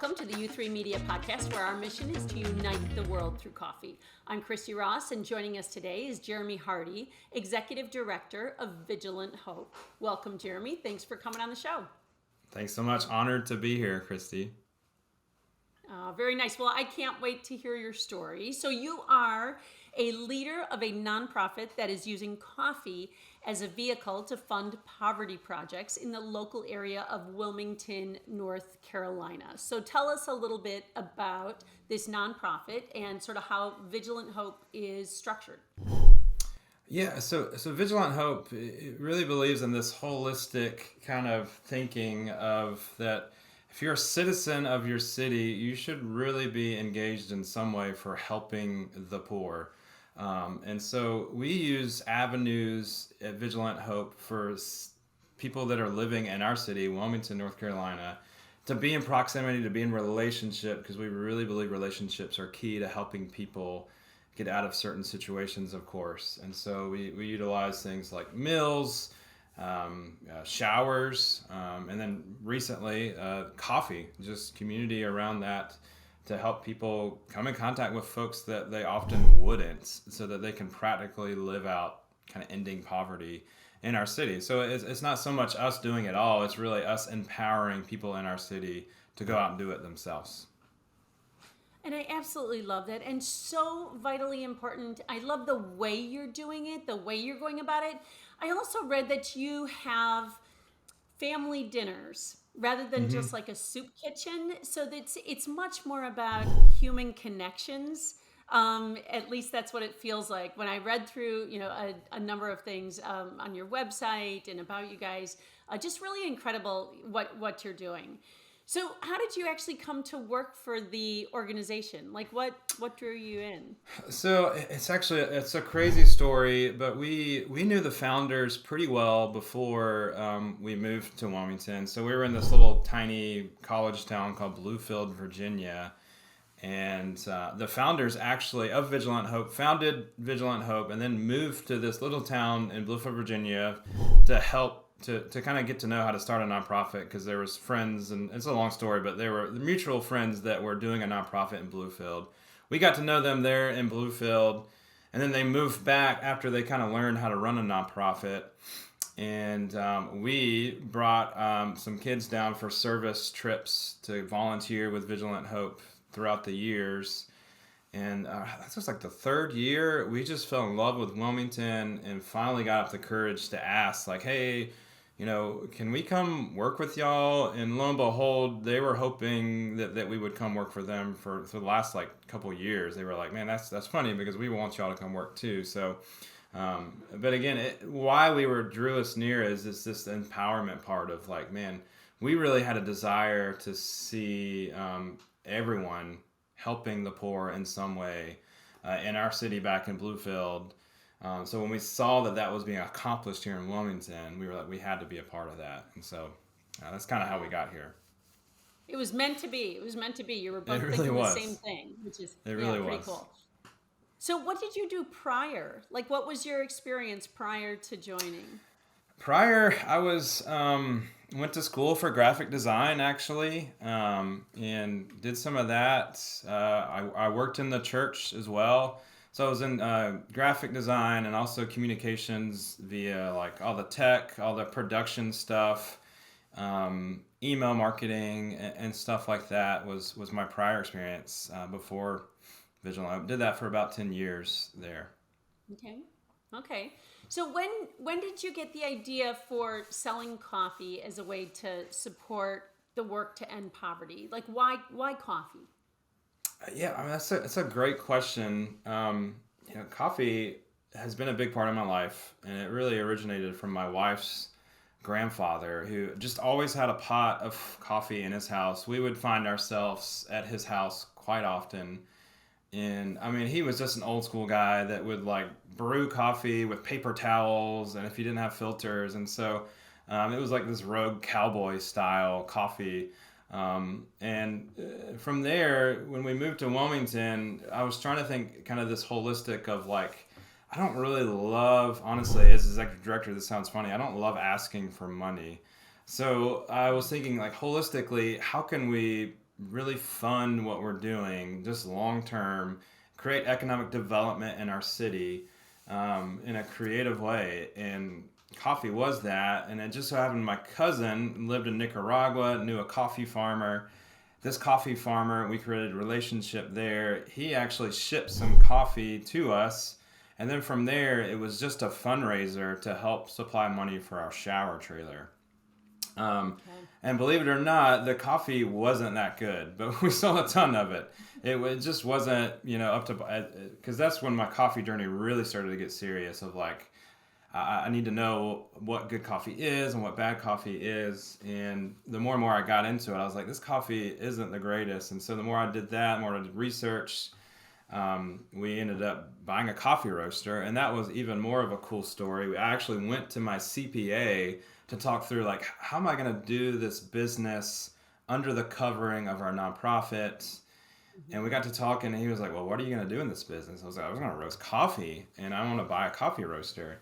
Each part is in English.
welcome to the U3 Media Podcast, where our mission is to unite the world through coffee. I'm Christy Ross, and joining us today is Jeremy Hardy, Executive Director of Vigilant Hope. Welcome, Jeremy. Thanks for coming on the show. Thanks so much. Honored to be here, Christy. Very nice. Well, I can't wait to hear your story. So you are a leader of a nonprofit that is using coffee as a vehicle to fund poverty projects in the local area of Wilmington, North Carolina. So tell us a little bit about this nonprofit and sort of how Vigilant Hope is structured. Yeah, so Vigilant Hope, it really believes in this holistic kind of thinking of that if you're a citizen of your city, you should really be engaged in some way for helping the poor. And so we use avenues at Vigilant Hope for people that are living in our city, Wilmington, North Carolina, to be in proximity, to be in relationship, because we really believe relationships are key to helping people get out of certain situations, of course. And so we utilize things like meals, showers, and then recently coffee, just community around that, to help people come in contact with folks that they often wouldn't, so that they can practically live out kind of ending poverty in our city. So it's not so much us doing it all, it's really us empowering people in our city to go out and do it themselves. And I absolutely love that, and so vitally important. I love the way you're doing it, the way you're going about it. I also read that you have family dinners rather than just like a soup kitchen. So that it's much more about human connections. At least that's what it feels like. When I read through, a number of things on your website and about you guys, just really incredible what you're doing. So how did you actually come to work for the organization? Like what drew you in? So it's a crazy story, but we knew the founders pretty well before we moved to Wilmington. So we were in this little tiny college town called Bluefield, Virginia. And the founders actually of Vigilant Hope founded Vigilant Hope and then moved to this little town in Bluefield, Virginia to help to kind of get to know how to start a nonprofit, because there was friends, and it's a long story, but they were mutual friends that were doing a nonprofit in Bluefield. We got to know them there in Bluefield, and then they moved back after they kind of learned how to run a nonprofit. And we brought some kids down for service trips to volunteer with Vigilant Hope throughout the years. And that's just like the third year, we just fell in love with Wilmington and finally got up the courage to ask, like, hey, can we come work with y'all? And lo and behold, they were hoping that we would come work for them for the last couple of years. They were like, man, that's funny, because we want y'all to come work too. So, but again, why drew us near is this empowerment part of like, man, we really had a desire to see everyone helping the poor in some way in our city back in Bluefield. So when we saw that was being accomplished here in Wilmington, we were like, we had to be a part of that. And so that's kind of how we got here. It was meant to be. It was meant to be. You were both really thinking was. The same thing, which is it really pretty was. Cool. So what did you do prior? Like, what was your experience prior to joining? Prior, I was went to school for graphic design, actually, and did some of that. I worked in the church as well. So I was in graphic design and also communications via like all the tech, all the production stuff, email marketing and stuff like that was my prior experience before Vigilant. I did that for about 10 years there. Okay. So when did you get the idea for selling coffee as a way to support the work to end poverty? Like why coffee? Yeah, I mean that's a great question. Coffee has been a big part of my life, and it really originated from my wife's grandfather, who just always had a pot of coffee in his house. We would find ourselves at his house quite often. And I mean, he was just an old school guy that would like brew coffee with paper towels, and if he didn't have filters. And so it was like this rogue cowboy style coffee. And from there, when we moved to Wilmington, I was trying to think kind of this holistic of like, I don't really love, honestly, as executive director, this sounds funny, I don't love asking for money. So I was thinking like holistically, how can we really fund what we're doing, just long term, create economic development in our city in a creative way. And coffee was that. And it just so happened my cousin lived in Nicaragua, knew a coffee farmer. This coffee farmer, we created a relationship there. He actually shipped some coffee to us. And then from there, it was just a fundraiser to help supply money for our shower trailer. Okay. And believe it or not, the coffee wasn't that good, but we sold a ton of it. It just wasn't, up to, because that's when my coffee journey really started to get serious of like, I need to know what good coffee is and what bad coffee is. And the more and more I got into it, I was like, this coffee isn't the greatest. And so the more I did that, the more I did research, we ended up buying a coffee roaster. And that was even more of a cool story. I actually went to my CPA to talk through like, how am I going to do this business under the covering of our nonprofit? And we got to talking and he was like, well, what are you going to do in this business? I was like, I was going to roast coffee and I want to buy a coffee roaster.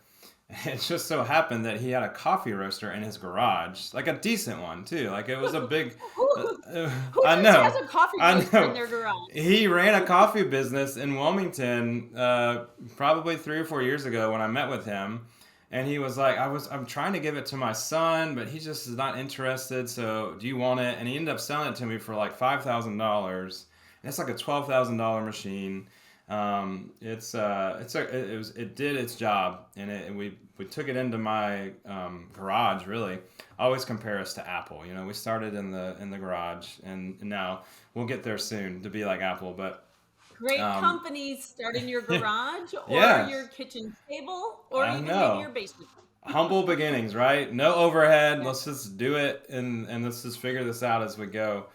It just so happened that he had a coffee roaster in his garage, like a decent one too. Like it was a big. Who I just has know, a coffee I roaster in know. their garage? He ran a coffee business in Wilmington, probably 3 or 4 years ago when I met with him, and he was like, I'm trying to give it to my son, but he just is not interested. So do you want it? And he ended up selling it to me for like $5,000. And it's like a $12,000 machine. It did its job, and we took it into my garage. Really, I always compare us to Apple. We started in the garage, and now we'll get there soon to be like Apple. But Great companies start in your garage or yeah, your kitchen table or I even maybe your know. basement. Humble beginnings, right? No overhead. Yeah. Let's just do it, and let's just figure this out as we go.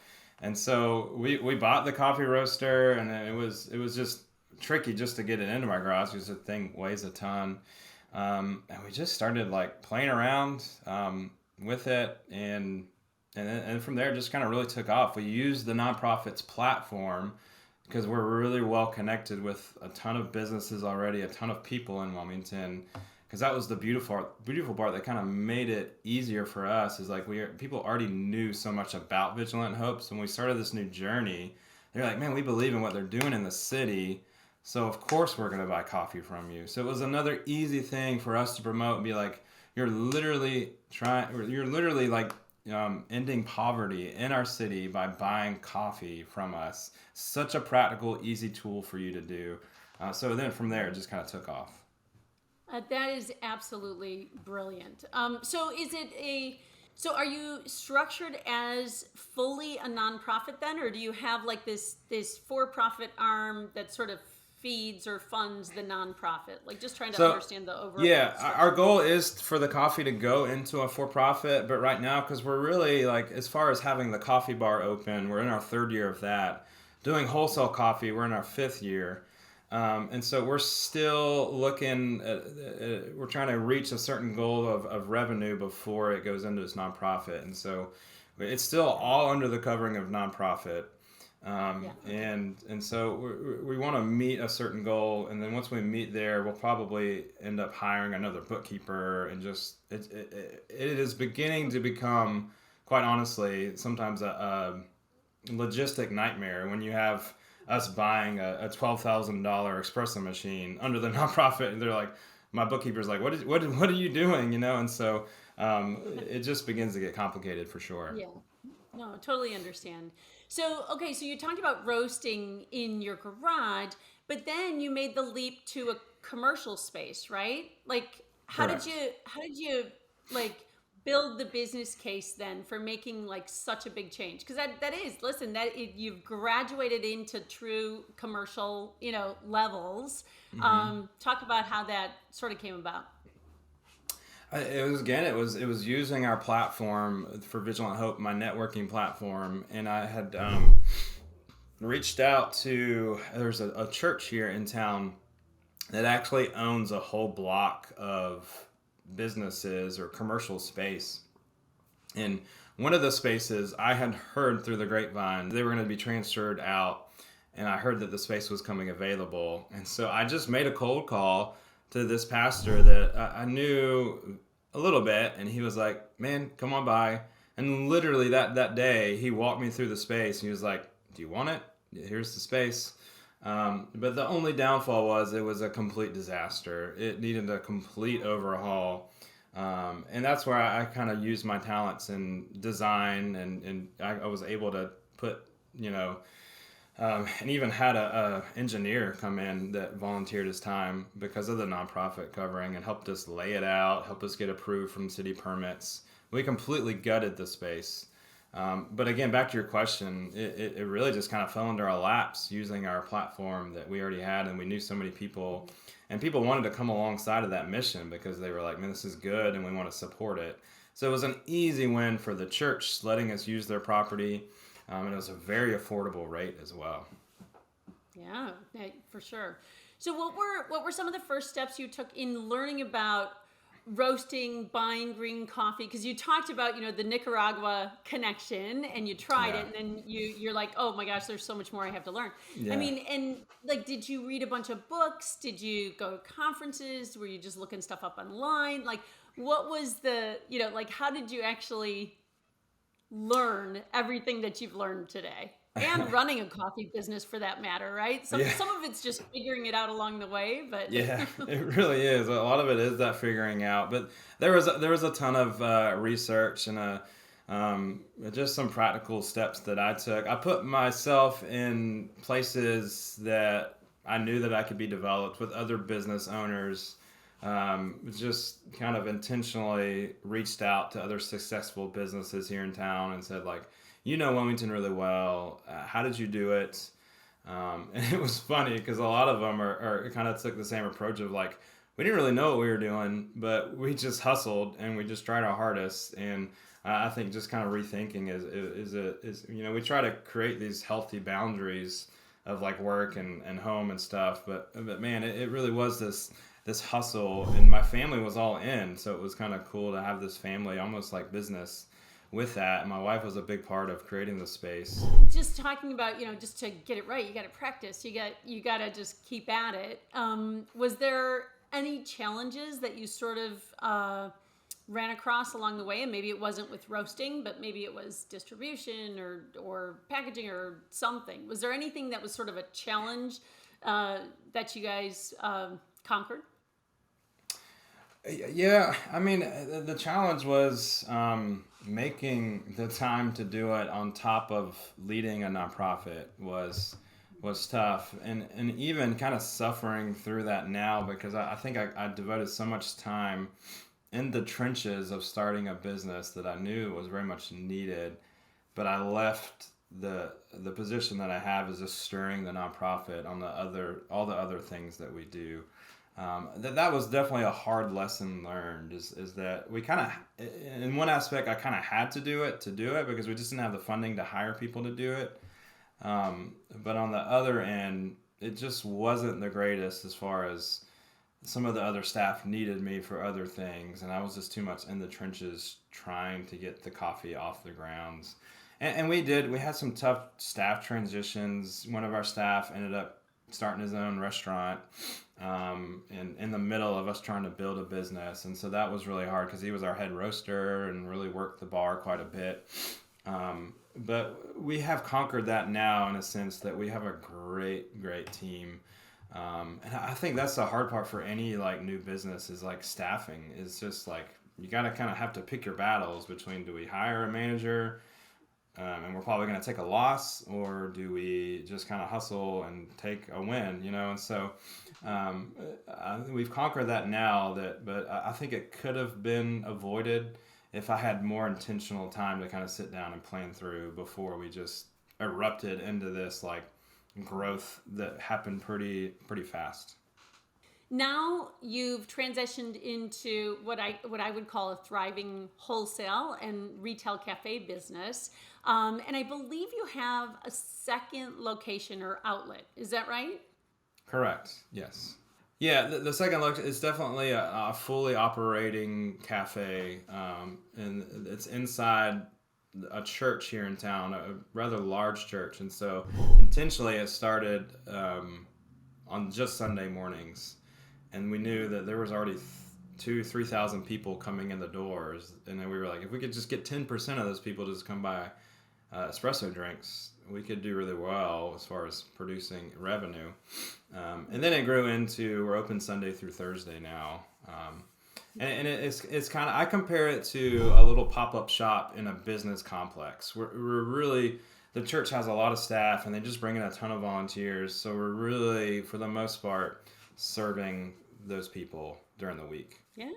And so we bought the coffee roaster, and it was just tricky just to get it into my garage because the thing weighs a ton. And we just started like playing around with it, and from there it just kind of really took off. We used the nonprofit's platform because we're really well connected with a ton of businesses already, a ton of people in Wilmington. Because that was the beautiful part that kind of made it easier for us is like people already knew so much about Vigilant Hope. So when we started this new journey, they're like, man, we believe in what they're doing in the city. So of course we're going to buy coffee from you. So it was another easy thing for us to promote and be like, you're literally like ending poverty in our city by buying coffee from us. Such a practical, easy tool for you to do. So then from there, it just kind of took off. That is absolutely brilliant. So are you structured as fully a nonprofit then, or do you have like this for-profit arm that sort of feeds or funds the nonprofit? Like just trying to understand the overall structure. Our goal is for the coffee to go into a for-profit, but right now, because we're really like, as far as having the coffee bar open, we're in our 3rd year of that. Doing wholesale coffee, we're in our 5th year. And so we're still looking we're trying to reach a certain goal of revenue before it goes into this nonprofit. And so it's still all under the covering of nonprofit. And so we want to meet a certain goal. And then once we meet there, we'll probably end up hiring another bookkeeper, and just, it is beginning to become, quite honestly, sometimes a logistic nightmare when you have us buying a $12,000 espresso machine under the nonprofit, and they're like, my bookkeeper's like, what are you doing? And so it just begins to get complicated for sure. Yeah, no, totally understand. So, okay, so you talked about roasting in your garage, but then you made the leap to a commercial space, right? Like, how Correct. did you like build the business case then for making like such a big change? Because you've graduated into true commercial levels. Talk about how that sort of came about. It was using our platform for Vigilant Hope, my networking platform, and I had reached out to, there's a church here in town that actually owns a whole block of businesses or commercial space. And one of the spaces I had heard through the grapevine, they were going to be transferred out, and I heard that the space was coming available. And so I just made a cold call to this pastor that I knew a little bit, and he was like, man, come on by. And literally that day, he walked me through the space and he was like, "Do you want it? Here's the space." But the only downfall was it was a complete disaster. It needed a complete overhaul. And that's where I kind of used my talents in design, and I was able to put, you know, and even had a engineer come in that volunteered his time because of the nonprofit covering and helped us lay it out, helped us get approved from city permits. We completely gutted the space. But again, back to your question, it really just kind of fell into our laps using our platform that we already had, and we knew so many people, and people wanted to come alongside of that mission because they were like, "Man, this is good, and we want to support it." So it was an easy win for the church letting us use their property, and it was a very affordable rate as well. Yeah, for sure. So what were some of the first steps you took in learning about roasting, buying green coffee? Because you talked about, the Nicaragua connection, and you tried Yeah. it, and then you're like, oh my gosh, there's so much more I have to learn. I Yeah. mean, and like, did you read a bunch of books? Did you go to conferences? Were you just looking stuff up online? Like, what was like, how did you actually learn everything that you've learned today? And running a coffee business, for that matter, right? Some Yeah. some of it's just figuring it out along the way, but Yeah, it really is. A lot of it is that figuring out. But there was a ton of research and just some practical steps that I took. I put myself in places that I knew that I could be developed with other business owners. Just kind of intentionally reached out to other successful businesses here in town and said, like, Wilmington really well. How did you do it? And it was funny because a lot of them are kind of took the same approach of like, we didn't really know what we were doing, but we just hustled and we just tried our hardest. And I think just kind of rethinking is we try to create these healthy boundaries of like work and home and stuff. But man, it really was this hustle, and my family was all in, so it was kind of cool to have this family, almost like business, with that. And my wife was a big part of creating the space. just talking about, just to get it right, you got to practice. You got to just keep at it. Was there any challenges that you sort of ran across along the way? And maybe it wasn't with roasting, but maybe it was distribution or packaging or something. Was there anything that was sort of a challenge that you guys conquered? Yeah, I mean, the challenge was making the time to do it on top of leading a nonprofit was tough, and even kind of suffering through that now because I think I devoted so much time in the trenches of starting a business that I knew was very much needed, but I left the position that I have is just stirring the nonprofit on all the other things that we do. That was definitely a hard lesson learned is that we kind of, in one aspect, I kind of had to do it because we just didn't have the funding to hire people to do it. But on the other end, it just wasn't the greatest as far as some of the other staff needed me for other things. And I was just too much in the trenches trying to get the coffee off the grounds. And we had some tough staff transitions. One of our staff ended up starting his own restaurant and in the middle of us trying to build a business. And so that was really hard because he was our head roaster and really worked the bar quite a bit. But we have conquered that now in a sense that we have a great team. And I think that's the hard part for any like new business is like staffing. Is just like you got to kind of have to pick your battles between do we hire a manager and we're probably going to take a loss, or do we just kind of hustle and take a win, And so we've conquered that now. But I think it could have been avoided if I had more intentional time to kind of sit down and plan through before we just erupted into this like growth that happened pretty fast. Now you've transitioned into what I would call a thriving wholesale and retail cafe business, and I believe you have a second location or outlet. Is that right? Correct. Yes. Yeah, the second look is definitely a fully operating cafe, and it's inside a church here in town, a rather large church, and so intentionally it started on just Sunday mornings, and we knew that there was already 3,000 people coming in the doors. And then we were like, if we could just get 10% of those people to just come buy espresso drinks, we could do really well as far as producing revenue. And then it grew into, we're open Sunday through Thursday now. And it's kind of, I compare it to a little pop-up shop in a business complex. We're really, the church has a lot of staff and they just bring in a ton of volunteers. So we're really, for the most part, serving those people during the week. Yeah.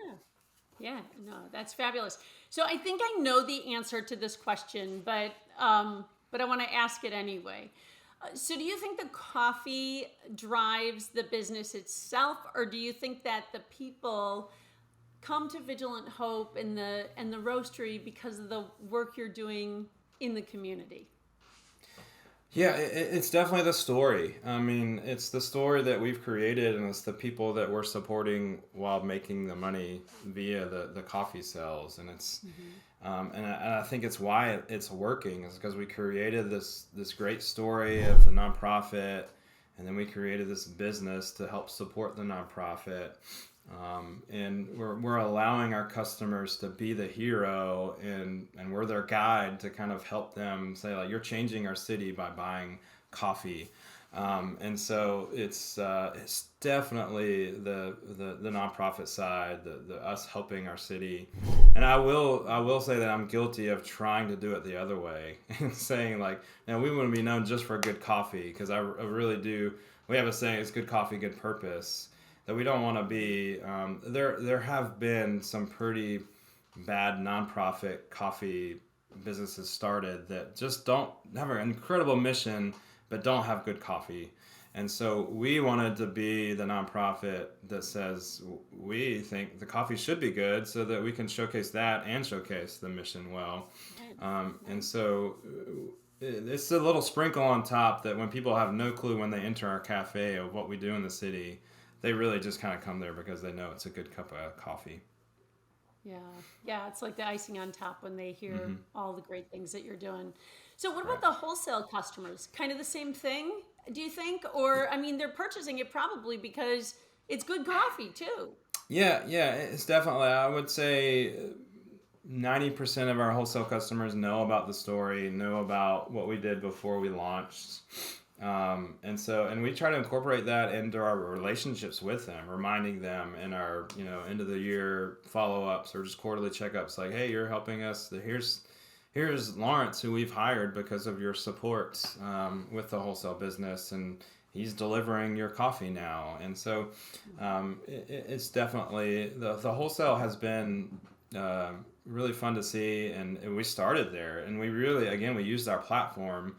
Yeah, no, that's fabulous. So I think I know the answer to this question, but I want to ask it anyway. So do you think the coffee drives the business itself, or do you think that the people come to Vigilant Hope and the roastery because of the work you're doing in the community? Yeah, it's definitely the story. I mean, it's the story that we've created, and it's the people that we're supporting while making the money via the coffee sales. And it's, and I think it's why it's working is because we created this great story of the nonprofit, and then we created this business to help support the nonprofit. And we're allowing our customers to be the hero, and we're their guide to kind of help them say, like, you're changing our city by buying coffee. And so it's definitely the nonprofit side, the us helping our city. And I will say that I'm guilty of trying to do it the other way and saying, like, now we want to be known just for good coffee, because I really do. We have a saying, it's good coffee, good purpose. That we don't want to be, there have been some pretty bad nonprofit coffee businesses started that just don't have an incredible mission, but don't have good coffee. And so we wanted to be the nonprofit that says we think the coffee should be good so that we can showcase that and showcase the mission well. And so it's a little sprinkle on top that when people have no clue when they enter our cafe of what we do in the city, they really just kind of come there because they know it's a good cup of coffee. Yeah, it's like the icing on top when they hear all the great things that you're doing. So what about the wholesale customers? Kind of the same thing, do you think? Or, I mean, they're purchasing it probably because it's good coffee too. Yeah, it's definitely, I would say 90% of our wholesale customers know about the story, know about what we did before we launched. And we try to incorporate that into our relationships with them, reminding them in our, end of the year follow-ups or just quarterly checkups, like, hey, you're helping us. Here's Lawrence, who we've hired because of your support, with the wholesale business, and he's delivering your coffee now. And so, it's definitely, the wholesale has been, really fun to see. And we started there, and we really, again, we used our platform.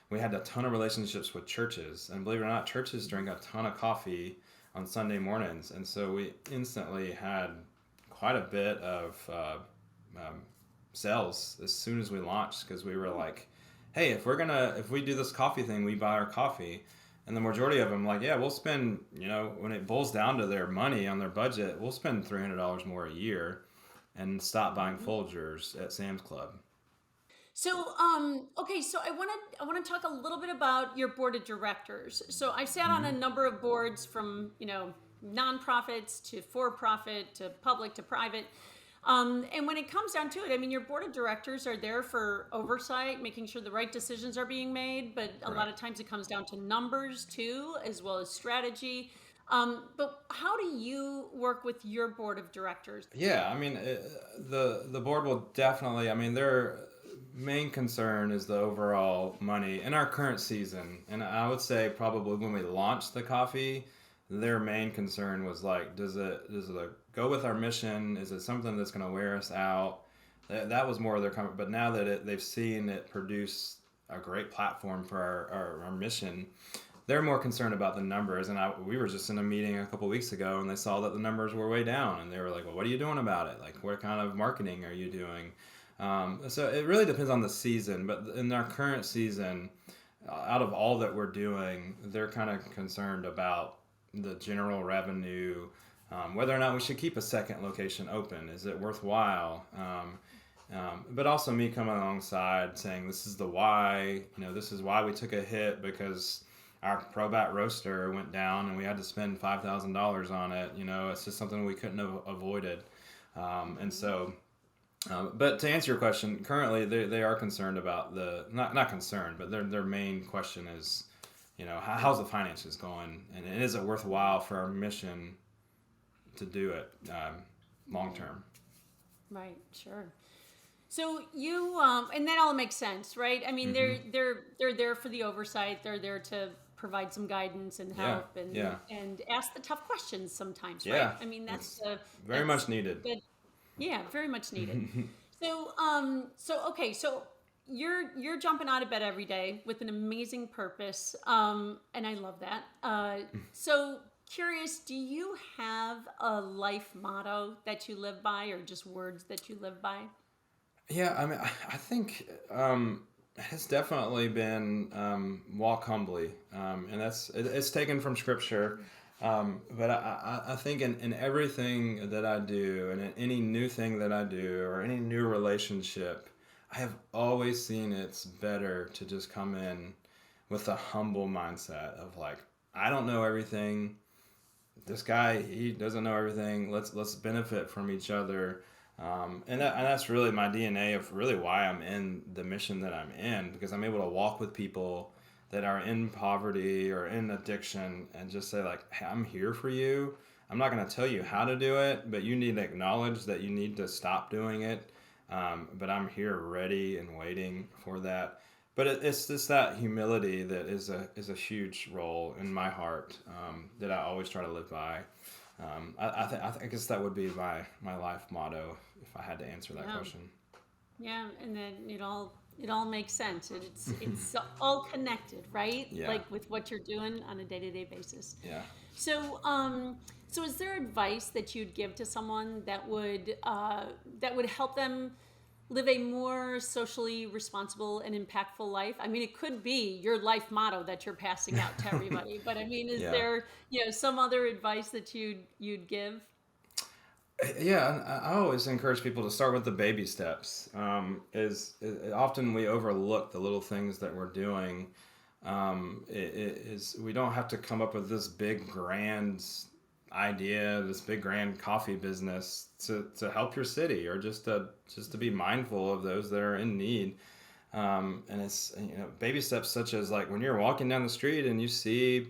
We had a ton of relationships with churches, and believe it or not, churches drink a ton of coffee on Sunday mornings. And so we instantly had quite a bit of sales as soon as we launched, because we were like, hey, if we do this coffee thing, we buy our coffee. And the majority of them, like, yeah, we'll spend, when it boils down to their money on their budget, we'll spend $300 more a year and stop buying Folgers at Sam's Club. So, okay, so I want to talk a little bit about your board of directors. So I've sat on a number of boards from, nonprofits to for-profit to public to private. And when it comes down to it, I mean, your board of directors are there for oversight, making sure the right decisions are being made. But a lot of times it comes down to numbers too, as well as strategy. But how do you work with your board of directors? Yeah, I mean, the board will definitely, I mean, their main concern is the overall money in our current season. And I would say probably when we launched the coffee, their main concern was like, does it go with our mission? Is it something that's going to wear us out? That was more of their comment. But now that they've seen it produce a great platform for our mission, they're more concerned about the numbers. And we were just in a meeting a couple weeks ago, and they saw that the numbers were way down, and they were like, well, what are you doing about it? Like, what kind of marketing are you doing? So it really depends on the season, but in our current season, out of all that we're doing, they're kind of concerned about the general revenue, whether or not we should keep a second location open. Is it worthwhile? But also me coming alongside saying, this is the why, this is why we took a hit, because our ProBat roaster went down and we had to spend $5,000 on it. It's just something we couldn't have avoided. And so, but to answer your question, currently they are concerned about not concerned, but their main question is, how's the finances going, and is it worthwhile for our mission to do it long term? Right. Sure. So you and that all makes sense, right? I mean, they're there for the oversight. They're there to provide some guidance and help and ask the tough questions sometimes, right? Yeah. I mean, that's very much needed. Good. Yeah, very much needed. So okay, so you're jumping out of bed every day with an amazing purpose, and I love that. So curious, do you have a life motto that you live by, or just words that you live by? Yeah, I mean, I think it's definitely been walk humbly, and it's taken from scripture. But I think in everything that I do, and in any new thing that I do, or any new relationship, I have always seen it's better to just come in with a humble mindset of like, I don't know everything. This guy, he doesn't know everything. Let's benefit from each other. And that's really my DNA of really why I'm in the mission that I'm in, because I'm able to walk with people that are in poverty or in addiction and just say like, hey, I'm here for you. I'm not going to tell you how to do it, but you need to acknowledge that you need to stop doing it. But I'm here ready and waiting for that. But it's just that humility that is a huge role in my heart that I always try to live by. I guess that would be my life motto if I had to answer that question. Yeah, and then it all makes sense. It's all connected, right? Yeah. Like with what you're doing on a day-to-day basis. Yeah. So is there advice that you'd give to someone that would help them live a more socially responsible and impactful life? I mean, it could be your life motto that you're passing out to everybody, but I mean, is there some other advice that you'd give? Yeah, and I always encourage people to start with the baby steps. Often we overlook the little things that we're doing. We don't have to come up with this big grand idea, this big grand coffee business to help your city, or just to be mindful of those that are in need. And it's baby steps such as like when you're walking down the street and you see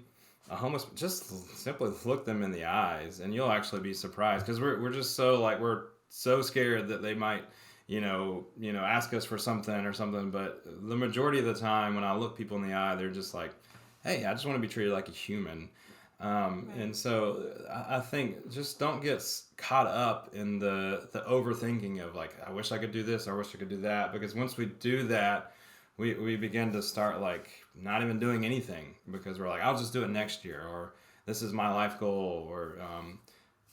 a homeless, just simply look them in the eyes, and you'll actually be surprised, because we're just so like we're so scared that they might ask us for something or something. But the majority of the time when I look people in the eye, they're just like, hey, I just want to be treated like a human. And so I think just don't get caught up in the overthinking of like, I wish I could do this, I wish I could do that, because once we do that, we begin to start like not even doing anything, because we're like, I'll just do it next year, or this is my life goal, or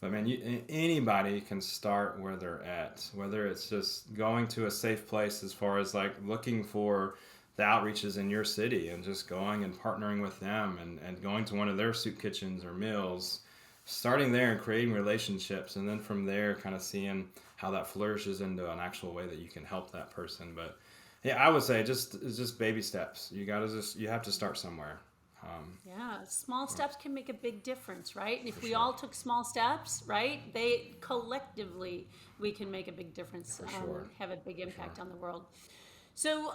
but man, anybody can start where they're at, whether it's just going to a safe place as far as like looking for the outreaches in your city and just going and partnering with them, and going to one of their soup kitchens or mills, starting there and creating relationships, and then from there kind of seeing how that flourishes into an actual way that you can help that person. But yeah, I would say it's just baby steps. You have to start somewhere. Yeah, small steps can make a big difference, right? And if we all took small steps, right, they collectively, we can make a big difference, have a big impact on the world. So,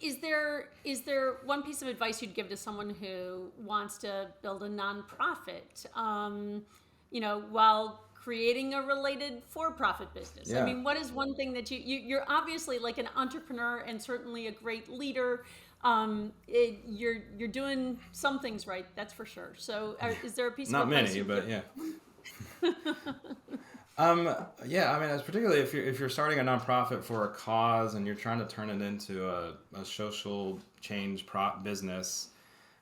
is there one piece of advice you'd give to someone who wants to build a nonprofit, while creating a related for-profit business? Yeah. I mean, what is one thing that you're obviously like an entrepreneur and certainly a great leader. You're doing some things right, that's for sure. So, is there a piece Not of advice? many, but yeah. Yeah, I mean, as particularly if you're starting a nonprofit for a cause and you're trying to turn it into a social change business,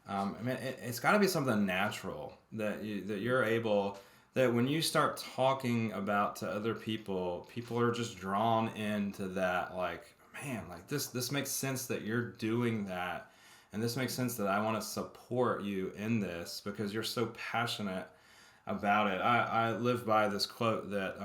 I mean, it's got to be something natural that you're able, that when you start talking about to other people are just drawn into that, like, man, like this makes sense that you're doing that, and this makes sense that I want to support you in this because you're so passionate about it. I live by this quote that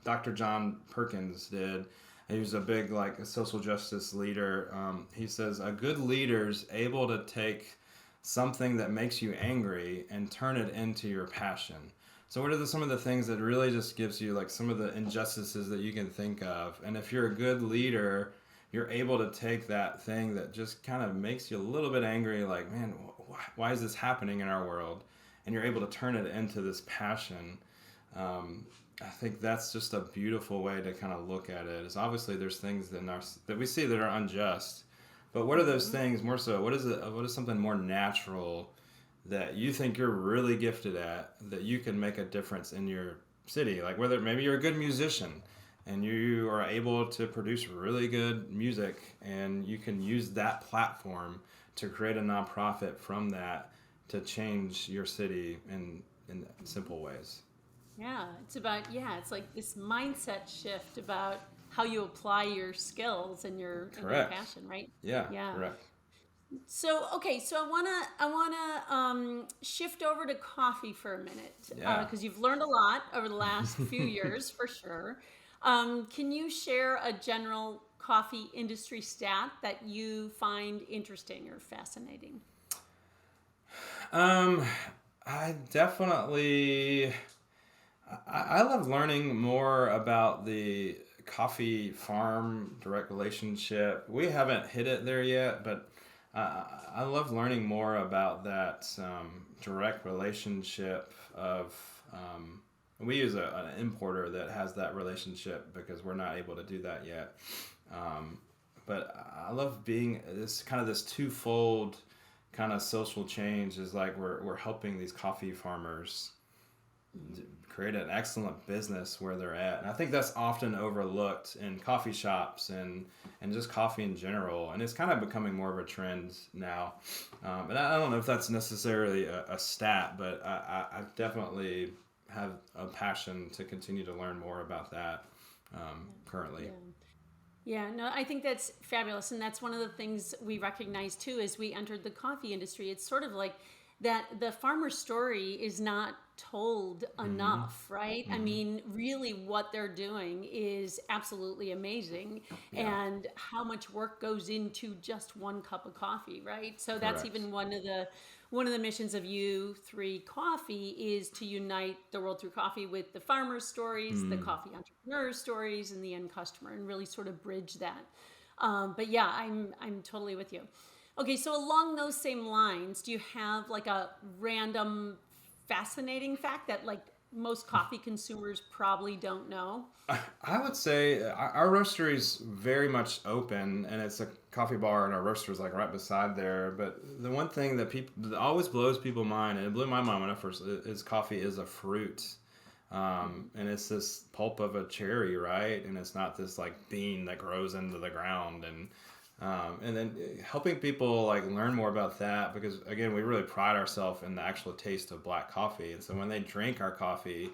Dr. John Perkins did. He was a big social justice leader. He says, a good leader's able to take something that makes you angry and turn it into your passion. So what are some of the things that really just gives you like some of the injustices that you can think of? And if you're a good leader, you're able to take that thing that just kind of makes you a little bit angry, like, man, why is this happening in our world? And you're able to turn it into this passion. I think that's just a beautiful way to kind of look at it. Is obviously there's things that we see that are unjust, but what are those things more so? What is something more natural that you think you're really gifted at that you can make a difference in your city? Like whether maybe you're a good musician and you are able to produce really good music and you can use that platform to create a nonprofit from that to change your city in simple ways. Yeah, it's like this mindset shift about how you apply your skills and your Correct. passion, right? Yeah, Yeah. correct. So okay, so I wanna shift over to coffee for a minute Yeah. because you've learned a lot over the last few years for sure. Can you share a general coffee industry stat that you find interesting or fascinating? Um, I definitely I love learning more about the coffee farm direct relationship. We haven't hit it there yet, but I love learning more about that direct relationship of. We use an importer that has that relationship because we're not able to do that yet. Um, but I love being this twofold kind of social change is like we're helping these coffee farmers create an excellent business where they're at. And I think that's often overlooked in coffee shops and just coffee in general. And it's kind of becoming more of a trend now. And I don't know if that's necessarily a stat, but I definitely have a passion to continue to learn more about that currently. Yeah. Yeah, no, I think that's fabulous. And that's one of the things we recognize too as we entered the coffee industry. It's sort of like that the farmer's story is not told Mm-hmm. enough, right? I Mm-hmm. mean, really what they're doing is absolutely amazing Yeah, and how much work goes into just one cup of coffee, right? So that's correct. even one of the missions of U3 Coffee is to unite the world through coffee with the farmers' stories, the Mm. coffee entrepreneurs' stories, and the end customer, and really sort of bridge that. But yeah, I'm totally with you. Okay, so along those same lines, do you have like a random fascinating fact that like most coffee consumers probably don't know? I would say our roastery is very much open, and it's a coffee bar, and our roaster is like right beside there. But the one thing that always blows people's mind, and it blew my mind when I first, is coffee is a fruit, and it's this pulp of a cherry, right? And it's not this like bean that grows into the ground, and then helping people like learn more about that because again we really pride ourselves in the actual taste of black coffee, and so when they drink our coffee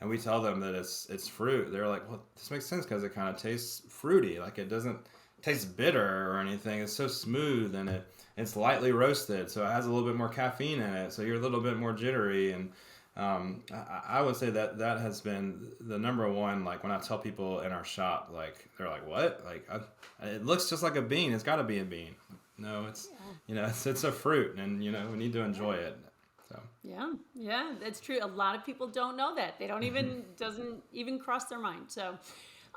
and we tell them that it's fruit, they're like, well, this makes sense because it kind of tastes fruity, like it doesn't taste bitter or anything. It's so smooth, and it's lightly roasted, so it has a little bit more caffeine in it, so you're a little bit more jittery. And I would say that has been the number one. Like when I tell people in our shop, like they're like, "What? Like it looks just like a bean. It's got to be a bean." No, it's Yeah. it's a fruit, and we need to enjoy it. So Yeah, yeah, that's true. A lot of people don't know that. They don't even doesn't even cross their mind. So,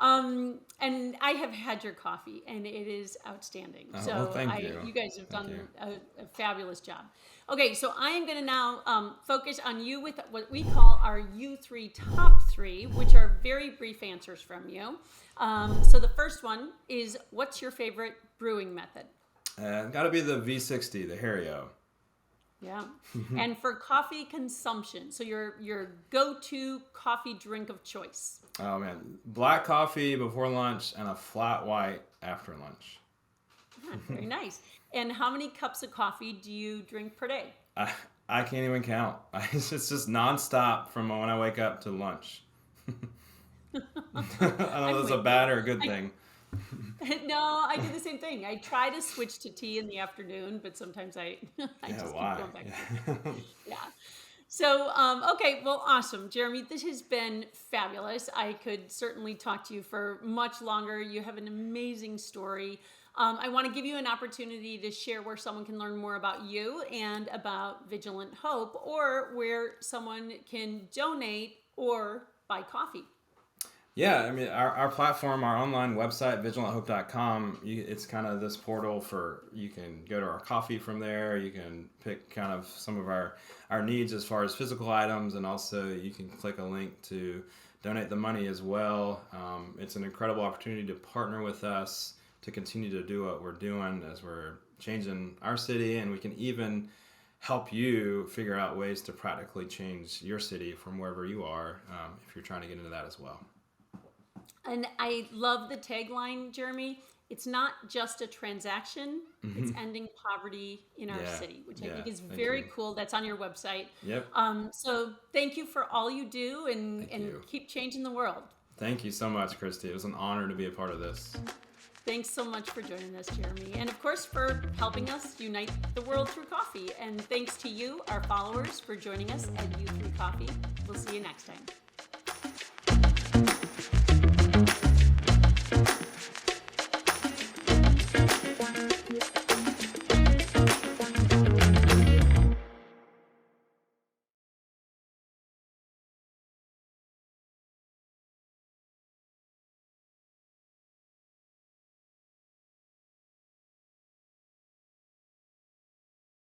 and I have had your coffee, and it is outstanding. well, So thank you, you guys have thank done you. a fabulous job. Okay, so I am going to now focus on you with what we call our U3 top three, which are very brief answers from you. So the first one is, what's your favorite brewing method? Got to be the V60, the Hario. Yeah. And for coffee consumption, so your go-to coffee drink of choice. Oh man, black coffee before lunch and a flat white after lunch. Ah, very nice. And how many cups of coffee do you drink per day? I I can't even count. It's just nonstop from when I wake up to lunch. I don't know if I'm that's a with bad you. or a good I, thing. no, I do the same thing. I try to switch to tea in the afternoon, but sometimes I I Yeah, just keep why? going back to tea. Yeah. Yeah. So, okay, well, awesome. Jeremy, this has been fabulous. I could certainly talk to you for much longer. You have an amazing story. I want to give you an opportunity to share where someone can learn more about you and about Vigilant Hope, or where someone can donate or buy coffee. Yeah, I mean, our platform, our online website, vigilanthope.com, it's kind of this portal for, you can go to our coffee from there. You can pick kind of some of our needs as far as physical items, and also you can click a link to donate the money as well. It's an incredible opportunity to partner with us to continue to do what we're doing as we're changing our city, and we can even help you figure out ways to practically change your city from wherever you are, if you're trying to get into that as well. And I love the tagline, Jeremy. It's not just a transaction, it's ending poverty in our city, which I think is very cool. That's on your website. Yep. So thank you for all you do, and keep changing the world. Thank you so much, Christy. It was an honor to be a part of this. Thanks so much for joining us, Jeremy. And of course, for helping us unite the world through coffee. And thanks to you, our followers, for joining us at You Through Coffee. We'll see you next time.